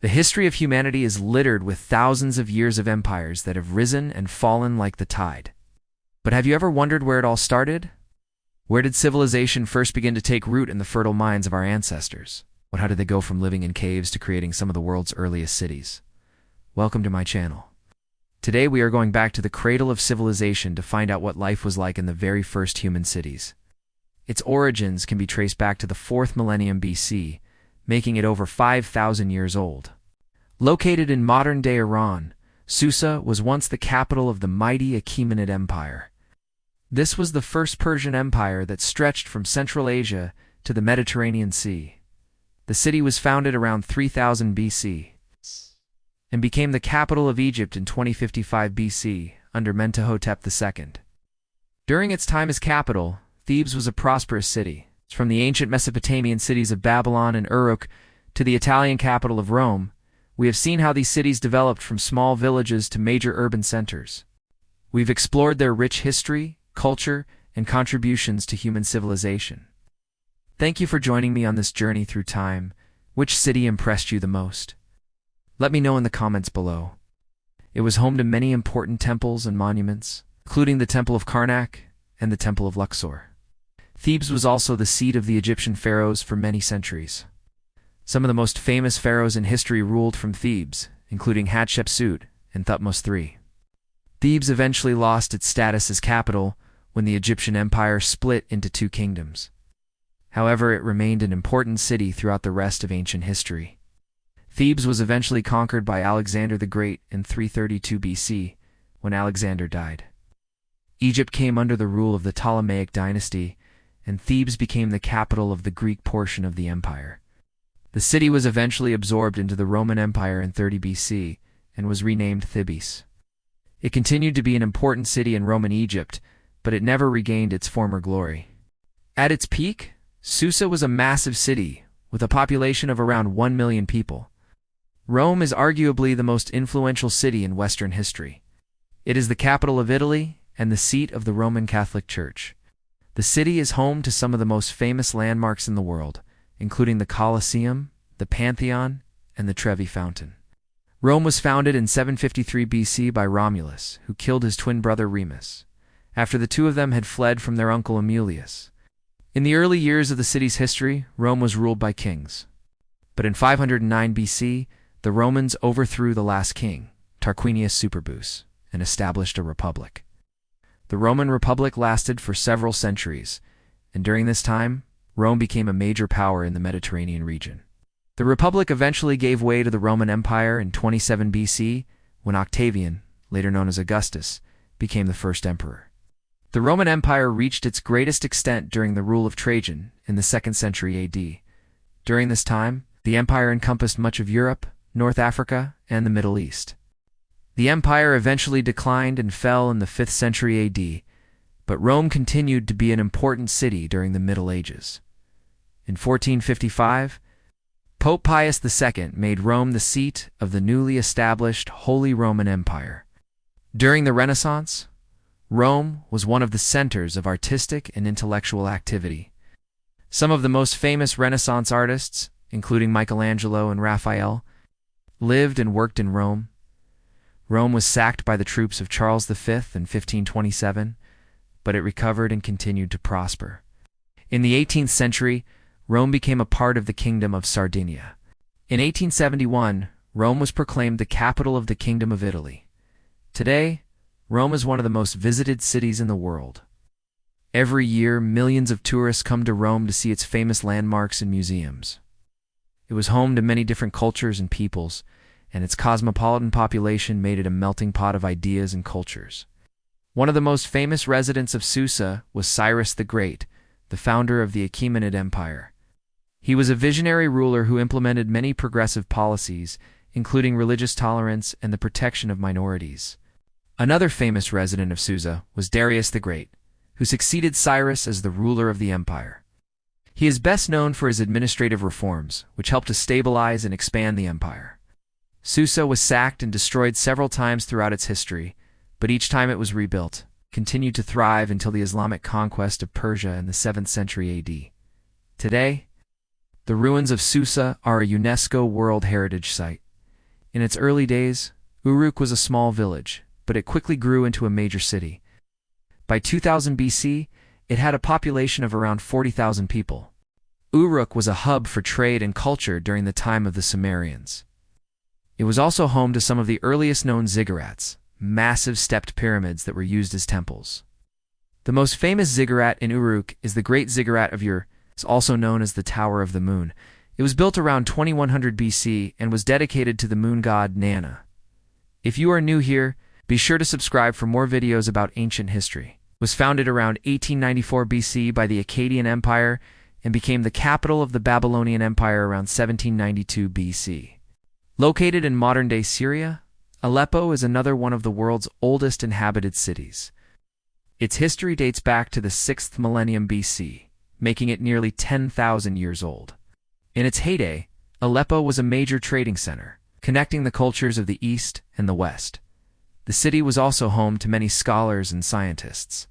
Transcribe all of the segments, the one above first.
The history of humanity is littered with thousands of years of empires that have risen and fallen like the tide. But have you ever wondered where it all started? Where did civilization first begin to take root in the fertile minds of our ancestors? How did they go from living in caves to creating some of the world's earliest cities? Welcome to my channel. Today we are going back to the cradle of civilization to find out what life was like in the very first human cities. Its origins can be traced back to the 4th millennium BC, making it over 5,000 years old. Located in modern-day Iran, Susa was once the capital of the mighty Achaemenid Empire. This was the first Persian empire that stretched from Central Asia to the Mediterranean Sea. The city was founded around 3000 BC and became the capital of Egypt in 2055 BC under Mentuhotep II. During its time as capital, Thebes was a prosperous city. From the ancient Mesopotamian cities of Babylon and Uruk to the Italian capital of Rome, we have seen how these cities developed from small villages to major urban centers. We've explored their rich history, culture, and contributions to human civilization. Thank you for joining me on this journey through time. Which city impressed you the most? Let me know in the comments below. It was home to many important temples and monuments, including the Temple of Karnak and the Temple of Luxor. Thebes was also the seat of the Egyptian pharaohs for many centuries. Some of the most famous pharaohs in history ruled from Thebes, including Hatshepsut and Thutmose III. Thebes eventually lost its status as capital when the Egyptian empire split into two kingdoms. However, it remained an important city throughout the rest of ancient history. Thebes was eventually conquered by Alexander the Great in 332 BC, when Alexander died. Egypt came under the rule of the Ptolemaic dynasty, and Thebes became the capital of the Greek portion of the empire. The city was eventually absorbed into the Roman Empire in 30 BC and was renamed Thebes. It continued to be an important city in Roman Egypt, but it never regained its former glory. At its peak, Susa was a massive city with a population of around 1 million people. Rome is arguably the most influential city in Western history. It is the capital of Italy and the seat of the Roman Catholic Church. The city is home to some of the most famous landmarks in the world, including the Colosseum, the Pantheon, and the Trevi Fountain. Rome was founded in 753 BC by Romulus, who killed his twin brother Remus, after the two of them had fled from their uncle Amulius. In the early years of the city's history, Rome was ruled by kings. But in 509 BC, the Romans overthrew the last king, Tarquinius Superbus, and established a republic. The Roman Republic lasted for several centuries, and during this time, Rome became a major power in the Mediterranean region. The Republic eventually gave way to the Roman Empire in 27 BC, when Octavian, later known as Augustus, became the first emperor. The Roman Empire reached its greatest extent during the rule of Trajan in the 2nd century AD. During this time, the empire encompassed much of Europe, North Africa, and the Middle East. The empire eventually declined and fell in the 5th century AD, but Rome continued to be an important city during the Middle Ages. In 1455, Pope Pius II made Rome the seat of the newly established Holy Roman Empire. During the Renaissance, Rome was one of the centers of artistic and intellectual activity. Some of the most famous Renaissance artists, including Michelangelo and Raphael, lived and worked in Rome. Rome was sacked by the troops of Charles V in 1527, but it recovered and continued to prosper. In the 18th century, Rome became a part of the Kingdom of Sardinia. In 1871, Rome was proclaimed the capital of the Kingdom of Italy. Today, Rome is one of the most visited cities in the world. Every year, millions of tourists come to Rome to see its famous landmarks and museums. It was home to many different cultures and peoples, and its cosmopolitan population made it a melting pot of ideas and cultures. One of the most famous residents of Susa was Cyrus the Great, the founder of the Achaemenid Empire. He was a visionary ruler who implemented many progressive policies, including religious tolerance and the protection of minorities. Another famous resident of Susa was Darius the Great, who succeeded Cyrus as the ruler of the empire. He is best known for his administrative reforms, which helped to stabilize and expand the empire. Susa was sacked and destroyed several times throughout its history, but each time it was rebuilt, continued to thrive until the Islamic conquest of Persia in the 7th century AD. Today, the ruins of Susa are a UNESCO World Heritage Site. In its early days, Uruk was a small village, but it quickly grew into a major city. By 2000 BC, it had a population of around 40,000 people. Uruk was a hub for trade and culture during the time of the Sumerians. It was also home to some of the earliest known ziggurats, massive stepped pyramids that were used as temples. The most famous ziggurat in Uruk is the Great Ziggurat of Ur, also known as the Tower of the Moon. It was built around 2100 BC and was dedicated to the moon god Nana. If you are new here, be sure to subscribe for more videos about ancient history. It was founded around 1894 BC by the Akkadian Empire and became the capital of the Babylonian Empire around 1792 BC. Located in modern-day Syria, Aleppo is another one of the world's oldest inhabited cities. Its history dates back to the 6th millennium BC, making it nearly 10,000 years old. In its heyday, Aleppo was a major trading center, connecting the cultures of the East and the West. The city was also home to many scholars and scientists,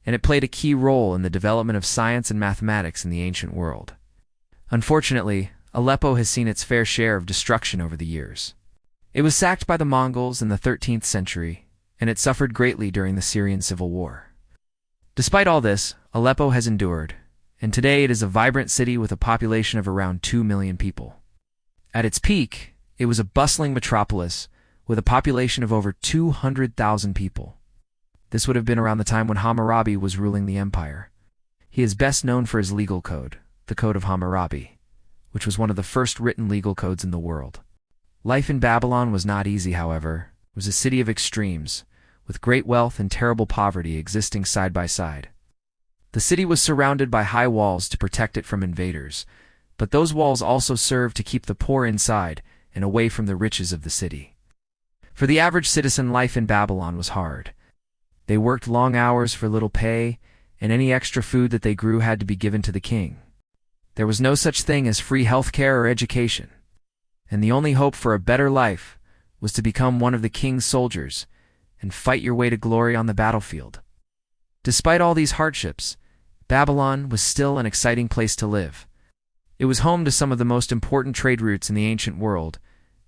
and it played a key role in the development of science and mathematics in the ancient world. Unfortunately, Aleppo has seen its fair share of destruction over the years. It was sacked by the Mongols in the 13th century, and it suffered greatly during the Syrian civil war. Despite all this, Aleppo has endured, and today it is a vibrant city with a population of around 2 million people. At its peak, it was a bustling metropolis with a population of over 200,000 people. This would have been around the time when Hammurabi was ruling the empire. He is best known for his legal code, the Code of Hammurabi, which was one of the first written legal codes in the world. Life in Babylon was not easy, however. It was a city of extremes, with great wealth and terrible poverty existing side by side. The city was surrounded by high walls to protect it from invaders, but those walls also served to keep the poor inside and away from the riches of the city. For the average citizen, life in Babylon was hard. They worked long hours for little pay, and any extra food that they grew had to be given to the king. There was no such thing as free health care or education, and the only hope for a better life was to become one of the king's soldiers and fight your way to glory on the battlefield. Despite all these hardships, Babylon was still an exciting place to live. It was home to some of the most important trade routes in the ancient world,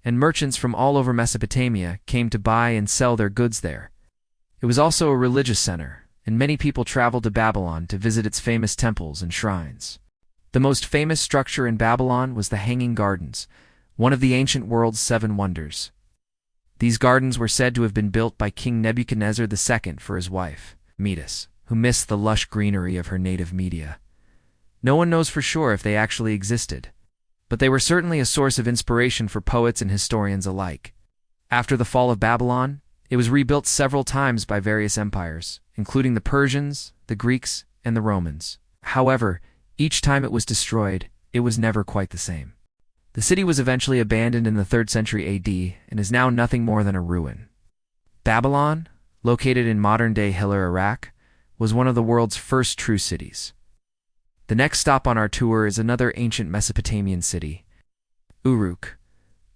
and merchants from all over Mesopotamia came to buy and sell their goods there. It was also a religious center, and many people traveled to Babylon to visit its famous temples and shrines. The most famous structure in Babylon was the Hanging Gardens, one of the ancient world's 7 wonders. These gardens were said to have been built by King Nebuchadnezzar II for his wife, Medes, who missed the lush greenery of her native Media. No one knows for sure if they actually existed, but they were certainly a source of inspiration for poets and historians alike. After the fall of Babylon, it was rebuilt several times by various empires, including the Persians, the Greeks, and the Romans. However, each time it was destroyed, it was never quite the same. The city was eventually abandoned in the 3rd century AD and is now nothing more than a ruin. Babylon, located in modern-day Hiller, Iraq, was one of the world's first true cities. The next stop on our tour is another ancient Mesopotamian city, Uruk.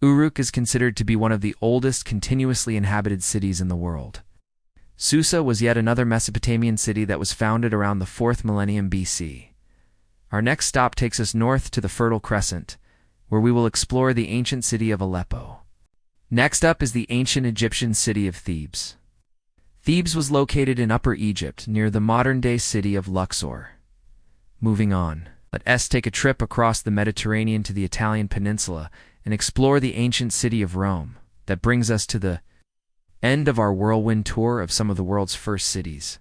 Uruk is considered to be one of the oldest continuously inhabited cities in the world. Susa was yet another Mesopotamian city that was founded around the 4th millennium BC. Our next stop takes us north to the Fertile Crescent, where we will explore the ancient city of Aleppo. Next up is the ancient Egyptian city of Thebes. Thebes was located in Upper Egypt near the modern-day city of Luxor. Moving on, let us take a trip across the Mediterranean to the Italian peninsula and explore the ancient city of Rome. That brings us to the end of our whirlwind tour of some of the world's first cities.